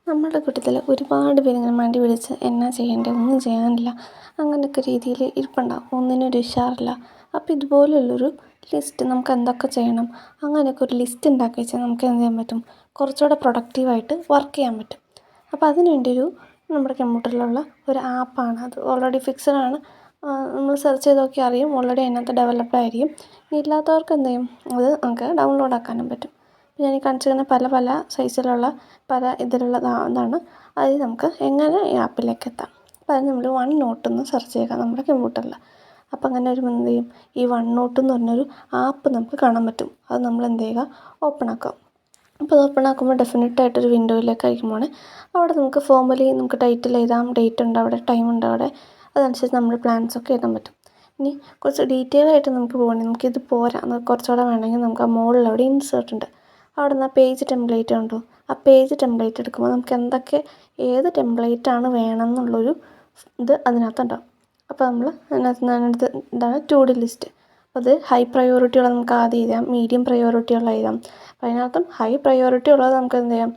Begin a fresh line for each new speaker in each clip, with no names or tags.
നമ്മുടെ കൂട്ടത്തിൽ ഒരുപാട് പേര് ഇങ്ങനെ മടി പിടിച്ച് എന്നാ ചെയ്യേണ്ടത് ഒന്നും ചെയ്യാനില്ല അങ്ങനെയൊക്കെ രീതിയിൽ ഇരിപ്പുണ്ടാവും, ഒന്നിനും ഒരു ഉഷാറില്ല. അപ്പോൾ ഇതുപോലുള്ളൊരു ലിസ്റ്റ് നമുക്ക് എന്തൊക്കെ ചെയ്യണം അങ്ങനെയൊക്കെ ഒരു ലിസ്റ്റ് ഉണ്ടാക്കി വെച്ചാൽ നമുക്ക് എന്ത് ചെയ്യാൻ പറ്റും, കുറച്ചുകൂടെ പ്രൊഡക്റ്റീവായിട്ട് വർക്ക് ചെയ്യാൻ പറ്റും. അപ്പോൾ അതിനുവേണ്ടി നമ്മുടെ കമ്പ്യൂട്ടറിലുള്ള ഒരു ആപ്പാണ്, അത് ഓൾറെഡി ഫിക്സഡ് ആണ്. നമ്മൾ സെർച്ച് ചെയ്ത് നോക്കിയാൽ അറിയും, ഓൾറെഡി അതിനകത്ത് ഡെവലപ്ഡ് ആയിരിക്കും. ഇല്ലാത്തവർക്ക് എന്ത് ചെയ്യും, അത് നമുക്ക് ഡൗൺലോഡ് ആക്കാനും പറ്റും. ഞാൻ ഈ കാണിച്ചിരിക്കുന്ന പല പല സൈസിലുള്ള പല ഇതിലുള്ള ഇതാണ്. അതിൽ നമുക്ക് എങ്ങനെ ഈ ആപ്പിലേക്ക് എത്താം. അപ്പോൾ അതിന് നമ്മൾ വൺ നോട്ട് എന്ന് സെർച്ച് ചെയ്യുക നമ്മുടെ കമ്പ്യൂട്ടറിൽ. അപ്പോൾ അങ്ങനെ ഒരു എന്ത് ചെയ്യും, ഈ വൺ നോട്ട് എന്ന് പറഞ്ഞൊരു ആപ്പ് നമുക്ക് കാണാൻ പറ്റും. അത് നമ്മൾ എന്ത് ചെയ്യുക, ഓപ്പൺ ആക്കുക. അപ്പോൾ അത് ഓപ്പൺ ആക്കുമ്പോൾ ഡെഫിനറ്റായിട്ടൊരു വിൻഡോയിലേക്ക് അയക്കുമ്പോൾ അവിടെ നമുക്ക് ഫോർമലി നമുക്ക് ടൈറ്റിൽ എഴുതാം, ഡേറ്റ് ഉണ്ട് അവിടെ, ടൈം ഉണ്ട് അവിടെ, അതനുസരിച്ച് നമ്മുടെ പ്ലാൻസൊക്കെ എഴുതാൻ പറ്റും. ഇനി കുറച്ച് ഡീറ്റെയിൽ ആയിട്ട് നമുക്ക് പോകണമെങ്കിൽ നമുക്കിത് പോരാ, കുറച്ചുകൂടെ വേണമെങ്കിൽ നമുക്ക് ആ മുകളിൽ അവിടെ ഇൻസേർട്ട് ഉണ്ട്, അവിടെ നിന്ന് ആ പേജ് ടെംപ്ലേറ്റ് ഉണ്ടോ, ആ പേജ് ടെംപ്ലേറ്റ് എടുക്കുമ്പോൾ നമുക്ക് എന്തൊക്കെ ഏത് ടെംപ്ലേറ്റാണ് വേണമെന്നുള്ളൊരു ഇത് അതിനകത്തുണ്ടാവും. അപ്പോൾ നമ്മൾ അതിനകത്ത് എന്താണ് ടു ഡു ലിസ്റ്റ്. അപ്പോൾ അത് ഹൈ പ്രയോറിറ്റി ഉള്ളത് നമുക്ക് ആദ്യം എഴുതാം, മീഡിയം പ്രയോറിറ്റി ഉള്ള എഴുതാം. അപ്പോൾ അതിനകത്തും ഹൈ പ്രയോറിറ്റി ഉള്ളത് നമുക്ക് എന്ത് ചെയ്യാം,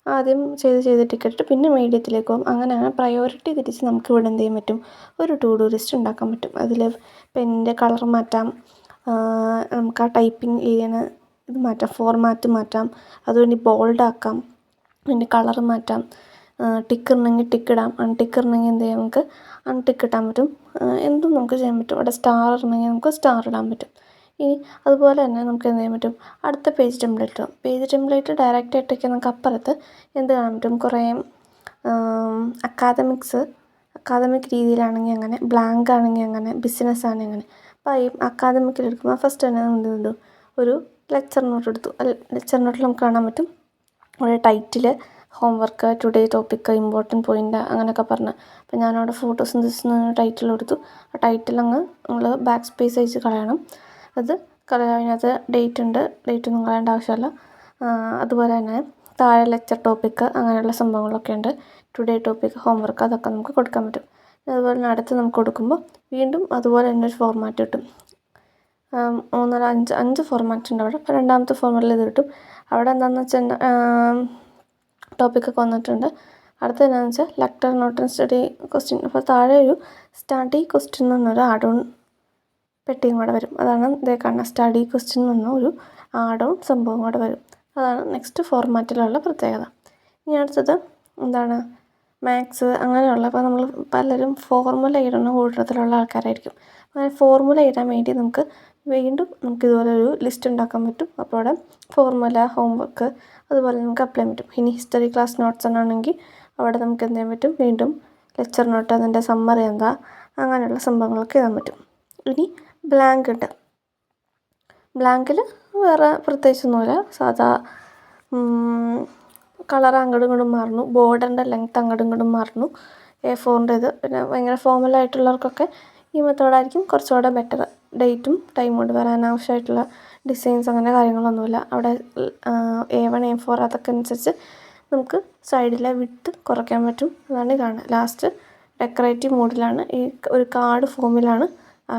ആദ്യം ചെയ്തിട്ടിട്ട് പിന്നെ മീഡിയത്തിലേക്ക് പോകും. അങ്ങനെ പ്രയോറിറ്റി തിരിച്ച് നമുക്ക് ഇവിടെ എന്ത് ചെയ്യാൻ പറ്റും, ഒരു ടു ഡു ലിസ്റ്റ് ഉണ്ടാക്കാൻ പറ്റും. അതിൽ പെന്നിൻ്റെ കളർ മാറ്റാം, നമുക്ക് ആ ടൈപ്പിംഗ് ചെയ്യുന്ന ഇത് മാറ്റാം, ഫോർമാറ്റ് മാറ്റാം, അതുകൊണ്ട് ബോൾഡാക്കാം, അതിൻ്റെ കളർ മാറ്റാം, ടിക്ക് ഇടണമെങ്കിൽ ടിക്ക് ഇടാം, അൺടിക്ക് ഇടണമെങ്കിൽ എന്ത് ചെയ്യാം, നമുക്ക് അൺടിക്ക് ഇടാൻ പറ്റും. എന്തും നമുക്ക് ചെയ്യാൻ പറ്റും. അവിടെ സ്റ്റാർ ഇടണമെങ്കിൽ നമുക്ക് സ്റ്റാർ ഇടാൻ പറ്റും. ഇനി അതുപോലെ തന്നെ നമുക്ക് എന്ത് ചെയ്യാൻ പറ്റും, അടുത്ത പേജ് ടെംപ്ലേറ്റ് ഡയറക്റ്റായിട്ടൊക്കെ നമുക്ക് അപ്പുറത്ത് എന്ത് കാണാൻ പറ്റും, കുറേ അക്കാദമിക് രീതിയിലാണെങ്കിൽ അങ്ങനെ, ബ്ലാങ്ക് ആണെങ്കിൽ അങ്ങനെ, ബിസിനസ് ആണെങ്കിൽ അങ്ങനെ. അപ്പോൾ ഈ അക്കാദമിക്കിൽ എടുക്കുമ്പോൾ ഫസ്റ്റ് തന്നെ നമ്മൾ എന്ത് ഒരു ലെക്ചർ നോട്ട് എടുത്തു. ലെക്ചർ നോട്ടിൽ നമുക്ക് കാണാൻ പറ്റും അവിടെ title, homework, today topic, important point അങ്ങനെയൊക്കെ പറഞ്ഞ്. അപ്പോൾ ഞാനവിടെ ഫോട്ടോസിന്തസിസ് എന്ന് ടൈറ്റിൽ കൊടുത്തു. ആ ടൈറ്റിൽ നമ്മൾ ബാക്ക് സ്പേസ് അയച്ച് കളയണം. അത് അതിനകത്ത് ഡേറ്റ് ഒന്നും കളയേണ്ട ആവശ്യമില്ല. അതുപോലെ തന്നെ താഴെ ലെക്ചർ ടോപ്പിക്ക് അങ്ങനെയുള്ള സംഭവങ്ങളൊക്കെ ഉണ്ട്, ടുഡേ ടോപ്പിക്ക്, ഹോംവർക്ക്, അതൊക്കെ നമുക്ക് കൊടുക്കാൻ പറ്റും. അതുപോലെ തന്നെ അടുത്ത് നമുക്ക് കൊടുക്കുമ്പോൾ വീണ്ടും അതുപോലെ തന്നെ ഒരു ഫോർമാറ്റ് കിട്ടും. 5 ഫോർമാറ്റ് ഉണ്ട് അവിടെ. അപ്പോൾ രണ്ടാമത്തെ ഫോർമാറ്റിൽ ഇത് കിട്ടും. അവിടെ എന്താണെന്ന് വെച്ചാൽ ടോപ്പിക്കൊക്കെ വന്നിട്ടുണ്ട്. അടുത്ത എന്താണെന്ന് വെച്ചാൽ lecture not and study question. അപ്പോൾ താഴെ ഒരു സ്റ്റഡി ക്വസ്റ്റ്യൻ എന്നൊരു ആഡ് ഓൺ പെട്ടിയും കൂടെ വരും. അതാണ് ഇതേ കാണുന്ന സ്റ്റഡി ക്വസ്റ്റ്യൻ എന്ന ഒരു ആഡ് ഓൺ സംഭവം കൂടെ വരും. അതാണ് നെക്സ്റ്റ് ഫോർമാറ്റിലുള്ള പ്രത്യേകത. ഇനി അടുത്തത് എന്താണ്, മാത്സ് അങ്ങനെയുള്ള. അപ്പോൾ നമ്മൾ പലരും ഫോർമുല എഴുതുന്ന കൂട്ടത്തിലുള്ള ആൾക്കാരായിരിക്കും. അങ്ങനെ ഫോർമുല എഴുതാൻ വേണ്ടി നമുക്ക് ഇതുപോലെ ഒരു ലിസ്റ്റ് ഉണ്ടാക്കാൻ പറ്റും. അപ്പോൾ അവിടെ ഫോർമുല, ഹോംവർക്ക് അതുപോലെ നമുക്ക് അപ്ലൈ ചെയ്യാൻ പറ്റും. ഇനി ഹിസ്റ്ററി ക്ലാസ് നോട്ട്സ് എന്നാണെങ്കിൽ അവിടെ നമുക്ക് എന്ത് ചെയ്യാൻ പറ്റും, വീണ്ടും ലെക്ചർ നോട്ട്, അതിൻ്റെ സമ്മറി എന്താ, അങ്ങനെയുള്ള സംഭവങ്ങളൊക്കെ എഴുതാൻ പറ്റും. ഇനി ബ്ലാങ്ക് ഉണ്ട്. ബ്ലാങ്കിൽ വേറെ പ്രത്യേകിച്ചൊന്നുമില്ല, സാധാ കളർ അങ്ങോട്ടും ഇങ്ങോട്ടും മാറുന്നു, ബോർഡറിൻ്റെ ലെങ്ത്ത് അങ്ങോട്ടും ഇങ്ങോട്ടും മാറുന്നു. A4 ഇത് പിന്നെ ഭയങ്കര ഫോർമലായിട്ടുള്ളവർക്കൊക്കെ ഈ മെത്തേഡായിരിക്കും കുറച്ചുകൂടെ ബെറ്റർ. ഡേറ്റും ടൈമും കൊണ്ട് വേറെ അനാവശ്യമായിട്ടുള്ള ഡിസൈൻസ് അങ്ങനെ കാര്യങ്ങളൊന്നുമില്ല. അവിടെ A1 A4 അതൊക്കെ അനുസരിച്ച് നമുക്ക് സൈഡിലെ വിഡ്ത്ത് കുറയ്ക്കാൻ പറ്റും. അതാണ് കാണുന്നത്. ലാസ്റ്റ് ഡെക്കറേറ്റീവ് മോഡിലാണ്, ഈ ഒരു കാർഡ് ഫോമിലാണ്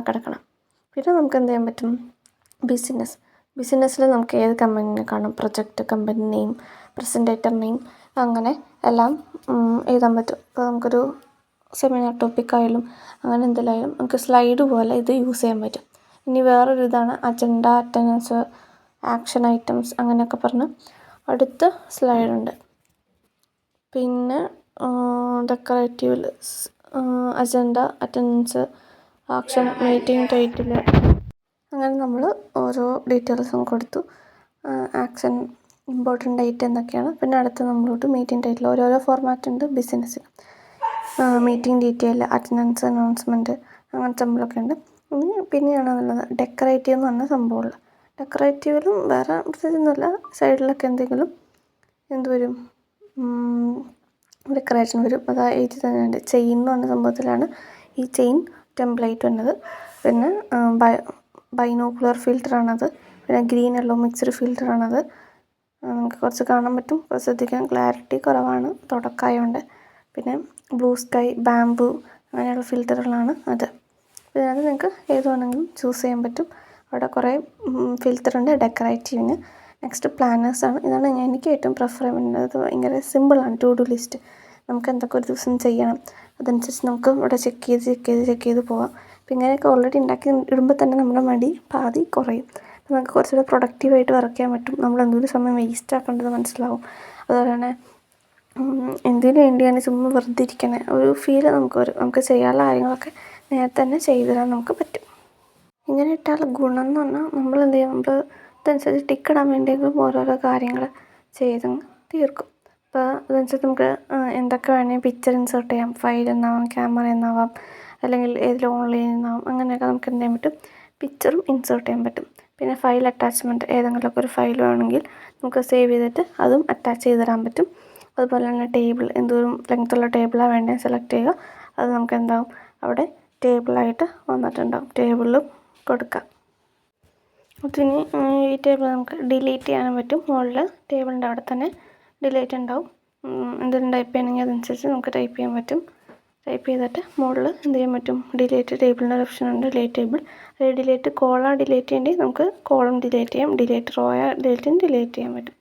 കിടക്കണം. പിന്നെ നമുക്ക് എന്ത് ചെയ്യാൻ പറ്റും, ബിസിനസ്സിൽ നമുക്ക് ഏത് കമ്പനീനെ കാണും, പ്രൊജക്റ്റ്, കമ്പനി നെയിം, പ്രസൻറ്റേറ്റർ നെയിം, അങ്ങനെ എല്ലാം എഴുതാൻ പറ്റും. ഇപ്പോൾ നമുക്കൊരു സെമിനാർ ടോപ്പിക്കായാലും അങ്ങനെ എന്തെങ്കിലും നമുക്ക് സ്ലൈഡ് പോലെ ഇത് യൂസ് ചെയ്യാൻ പറ്റും. ഇനി വേറൊരു ഇതാണ് അജണ്ട, അറ്റൻഡൻസ്, ആക്ഷൻ ഐറ്റംസ് അങ്ങനെയൊക്കെ പറഞ്ഞ് അടുത്ത സ്ലൈഡുണ്ട്. പിന്നെ ഡെക്കറേറ്റീവിൽ agenda, attendance, action, meeting title, അങ്ങനെ നമ്മൾ ഓരോ ഡീറ്റെയിൽസും കൊടുത്തു. ആക്ഷൻ, ഇമ്പോർട്ടൻ്റ് ഡേറ്റ് എന്തൊക്കെയാണ്, പിന്നെ അടുത്ത് നമ്മളോട്ട് മീറ്റിംഗ് ടൈറ്റിൽ, ഓരോരോ ഫോർമാറ്റ് ഉണ്ട് ബിസിനസ്സിൽ. മീറ്റിംഗ് ഡീറ്റെയിൽ, അറ്റൻഡൻസ്, അനൗൺസ്മെൻറ്റ്, അങ്ങനത്തെ സംഭവമൊക്കെ ഉണ്ട്. പിന്നെയാണ് നല്ലത് ഡെക്കറേറ്റീവ് എന്ന് പറഞ്ഞ സംഭവമുള്ളത്. ഡെക്കറേറ്റീവിലും വേറെ പ്രത്യേകിച്ചൊന്നുമില്ല, സൈഡിലൊക്കെ എന്തെങ്കിലും വരും, ഡെക്കറേഷൻ വരും. അത് എഴുതി തന്നെയുണ്ട്. ചെയിൻ എന്ന് പറഞ്ഞ സംഭവത്തിലാണ് ഈ ചെയിൻ ടെംപ്ലേറ്റ് വന്നത്. പിന്നെ ബൈനോക്കുലർ ഫിൽറ്ററാണത്. പിന്നെ ഗ്രീൻ യെല്ലോ മിക്സ്ഡ് ഫിൽറ്ററാണത്. നമുക്ക് കുറച്ച് കാണാൻ പറ്റും, ശ്രദ്ധിക്കാൻ ക്ലാരിറ്റി കുറവാണ് തുടക്കമായതുകൊണ്ട്. പിന്നെ ബ്ലൂ സ്കൈ, ബാംബു അങ്ങനെയുള്ള ഫിൽറ്ററുകളാണ് അത്. പിന്നെ അത് നിങ്ങൾക്ക് ഏത് വേണമെങ്കിലും ചൂസ് ചെയ്യാൻ പറ്റും. അവിടെ കുറേ ഫിൽറ്ററുണ്ട് ഡെക്കറേറ്റീവിന്. നെക്സ്റ്റ് പ്ലാനേഴ്സാണ്. ഇതാണ് എനിക്ക് ഏറ്റവും പ്രിഫർ ചെയ്യുന്നത്. അത് ഭയങ്കര സിമ്പിളാണ്. ടു ഡു ലിസ്റ്റ് നമുക്ക് എന്തൊക്കെ ഒരു ദിവസം ചെയ്യണം അതനുസരിച്ച് നമുക്ക് ഇവിടെ ചെക്ക് ചെയ്ത് പോവാം. അപ്പോൾ ഇങ്ങനെയൊക്കെ ഓൾറെഡി ഉണ്ടാക്കി ഇടുമ്പോൾ തന്നെ നമ്മുടെ മടി പാതി കുറയും. അപ്പോൾ നമുക്ക് കുറച്ചുകൂടെ പ്രൊഡക്റ്റീവായിട്ട് വർക്ക് ചെയ്യാൻ പറ്റും. നമ്മൾ എന്തൊരു സമയം വേസ്റ്റ് ആക്കേണ്ടത് മനസ്സിലാവും. അതുപോലെ തന്നെ എന്തിനു വേണ്ടിയാണ് ചുമ്മാ വെറുതെ ഇരിക്കണേ ഒരു ഫീല് നമുക്ക് വരും. നമുക്ക് ചെയ്യാനുള്ള കാര്യങ്ങളൊക്കെ നേരത്തെ തന്നെ ചെയ്തു തരാൻ നമുക്ക് പറ്റും. ഇങ്ങനെ ഇട്ടാൽ ഗുണം എന്ന് പറഞ്ഞാൽ നമ്മൾ എന്ത് ചെയ്യും, നമ്മൾ അതനുസരിച്ച് ടിക്കിടാൻ വേണ്ടിയെങ്കിലും ഓരോരോ കാര്യങ്ങൾ ചെയ്ത് തീർക്കും. അപ്പോൾ അതനുസരിച്ച് നമുക്ക് എന്തൊക്കെ വേണമെങ്കിൽ പിക്ചർ ഇൻസേർട്ട് ചെയ്യാം. ഫയൽ എന്നാവാം, ക്യാമറ എന്നാവാം, അല്ലെങ്കിൽ ഏതെങ്കിലും ഓൺലൈനിൽ നിന്നാവാം. അങ്ങനെയൊക്കെ നമുക്ക് എന്ത് ചെയ്യാൻ പറ്റും, പിക്ചറും ഇൻസേർട്ട് ചെയ്യാൻ പറ്റും. പിന്നെ ഫയൽ അറ്റാച്ച്മെൻറ്റ് ഏതെങ്കിലുമൊക്കെ ഒരു ഫയൽ വേണമെങ്കിൽ നമുക്ക് സേവ് ചെയ്തിട്ട് അതും അറ്റാച്ച് ചെയ്ത് തരാൻ പറ്റും. അതുപോലെ തന്നെ ടേബിൾ എന്തോരം ലെങ്ത്തുള്ള ടേബിളാണ് വേണ്ടത് സെലക്ട് ചെയ്യുക. അത് നമുക്ക് എന്താവും അവിടെ ടേബിളായിട്ട് വന്നിട്ടുണ്ടാവും. ടേബിളിലും കൊടുക്കാം. അതിന് ഈ ടേബിൾ നമുക്ക് ഡിലീറ്റ് ചെയ്യാനും പറ്റും. മുകളിൽ ടേബിളിൻ്റെ അവിടെ തന്നെ ഡിലീറ്റ് ഉണ്ടാവും. എന്തെങ്കിലും ടൈപ്പ് ചെയ്യണമെങ്കിൽ അതനുസരിച്ച് നമുക്ക് ടൈപ്പ് ചെയ്യാൻ പറ്റും. ടൈപ്പ് ചെയ്തിട്ട് മുകളിൽ എന്ത് ചെയ്യാൻ പറ്റും, ഡിലീറ്റ് ടേബിളിൻ്റെ ഒരു ഓപ്ഷൻ ഉണ്ട്, ഡിലീറ്റ് ടേബിൾ. അത് ഡിലീറ്റ് കോളാണ് ഡിലീറ്റ് ചെയ്യേണ്ടി നമുക്ക് കോളം ഡിലീറ്റ് ചെയ്യാം. ഡിലീറ്റ് റോയാ ഡിലീറ്റ് ചെയ്യാൻ പറ്റും.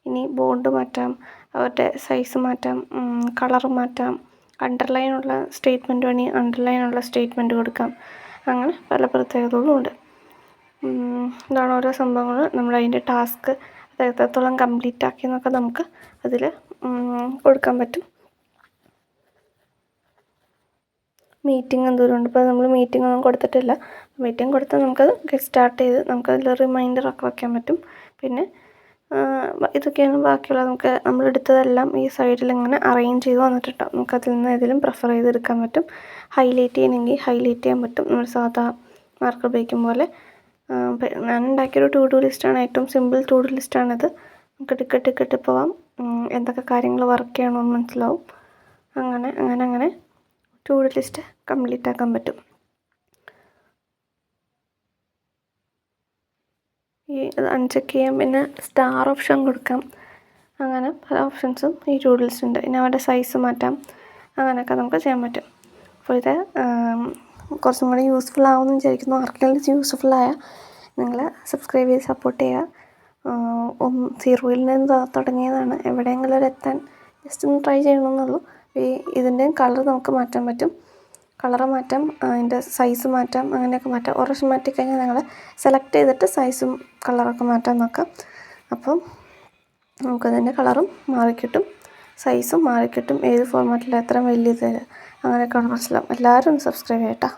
ഇനി ബോണ്ട് മാറ്റാം, അവരുടെ സൈസ് മാറ്റാം, കളർ മാറ്റാം, അണ്ടർലൈനുള്ള സ്റ്റേറ്റ്മെൻറ്റ് വേണമെങ്കിൽ അണ്ടർലൈനുള്ള സ്റ്റേറ്റ്മെൻറ്റ് കൊടുക്കാം. അങ്ങനെ പല പ്രത്യേകതകളും ഉണ്ട്. ഇതാണ് ഓരോ സംഭവങ്ങൾ. നമ്മളതിൻ്റെ ടാസ്ക് അത് എത്രത്തോളം കംപ്ലീറ്റ് ആക്കിയെന്നൊക്കെ നമുക്ക് അതിൽ കൊടുക്കാൻ പറ്റും. മീറ്റിംഗ് എന്തോരം ഉണ്ട്. ഇപ്പോൾ നമ്മൾ മീറ്റിംഗ് ഒന്നും കൊടുത്തിട്ടില്ല. മീറ്റിംഗ് കൊടുത്താൽ നമുക്കത് സ്റ്റാർട്ട് ചെയ്ത് നമുക്കതിൽ റിമൈൻഡറൊക്കെ വയ്ക്കാൻ പറ്റും. പിന്നെ ഇതൊക്കെയാണ് ബാക്കിയുള്ള നമുക്ക് നമ്മളെടുത്തതെല്ലാം ഈ സൈഡിൽ ഇങ്ങനെ അറേഞ്ച് ചെയ്ത് വന്നിട്ടുണ്ടാവും. നമുക്കതിൽ നിന്ന് ഏതെങ്കിലും പ്രിഫർ ചെയ്തെടുക്കാൻ പറ്റും. ഹൈലൈറ്റ് ചെയ്യണമെങ്കിൽ ഹൈലൈറ്റ് ചെയ്യാൻ പറ്റും. നമ്മൾ സാധാ മാർക്കർ ഉപയോഗിക്കും പോലെ. ഞാൻ ഉണ്ടാക്കിയൊരു ടു ഡു ലിസ്റ്റാണ്. ഏറ്റവും സിമ്പിൾ ടു ഡു ലിസ്റ്റാണിത്. നമുക്ക് ടിക്കറ്റ് പോവാം. എന്തൊക്കെ കാര്യങ്ങൾ വർക്ക് ചെയ്യണമെന്ന് മനസ്സിലാവും. അങ്ങനെ ടു ഡു ലിസ്റ്റ് കംപ്ലീറ്റ് ആക്കാൻ പറ്റും. ഈ അൺചെക്ക് ചെയ്യാം. പിന്നെ സ്റ്റാർ ഓപ്ഷൻ കൊടുക്കാം. അങ്ങനെ പല ഓപ്ഷൻസും ഈ ടു ഡു ലിസ്റ്റ് ഉണ്ട്. പിന്നെ അവരുടെ സൈസ് മാറ്റാം. അങ്ങനെയൊക്കെ നമുക്ക് ചെയ്യാൻ പറ്റും. അപ്പോൾ ഇത് കുറച്ചും കൂടി യൂസ്ഫുൾ ആവുമെന്ന് വിചാരിക്കുന്നു. ആർക്കെങ്കിലും ഇത് യൂസ്ഫുള്ളായാൽ നിങ്ങൾ സബ്സ്ക്രൈബ് ചെയ്ത് സപ്പോർട്ട് ചെയ്യുക. 0യിൽ നിന്ന് തുടങ്ങിയതാണ്. എവിടെയെങ്കിലും ഒരു എത്താൻ ജസ്റ്റ് ഒന്ന് ട്രൈ ചെയ്യണമെന്നുള്ളൂ. ഇതിൻ്റെയും കളർ നമുക്ക് മാറ്റാൻ പറ്റും. കളറ് മാറ്റാം, അതിൻ്റെ സൈസ് മാറ്റാം, അങ്ങനെയൊക്കെ മാറ്റാം. ഒരു പ്രാവശ്യം മാറ്റിക്കഴിഞ്ഞാൽ നിങ്ങൾ സെലക്ട് ചെയ്തിട്ട് സൈസും കളറൊക്കെ മാറ്റാൻ നോക്കാം. അപ്പം നമുക്കതിൻ്റെ കളറും മാറിക്കിട്ടും, സൈസും മാറിക്കിട്ടും. ഏത് ഫോർമാറ്റിൽ എത്ര വലിയത് അങ്ങനെയൊക്കെയാണ് മനസ്സിലാവും. എല്ലാവരും ഒന്ന് സബ്സ്ക്രൈബ് ചെയ്യട്ടോ.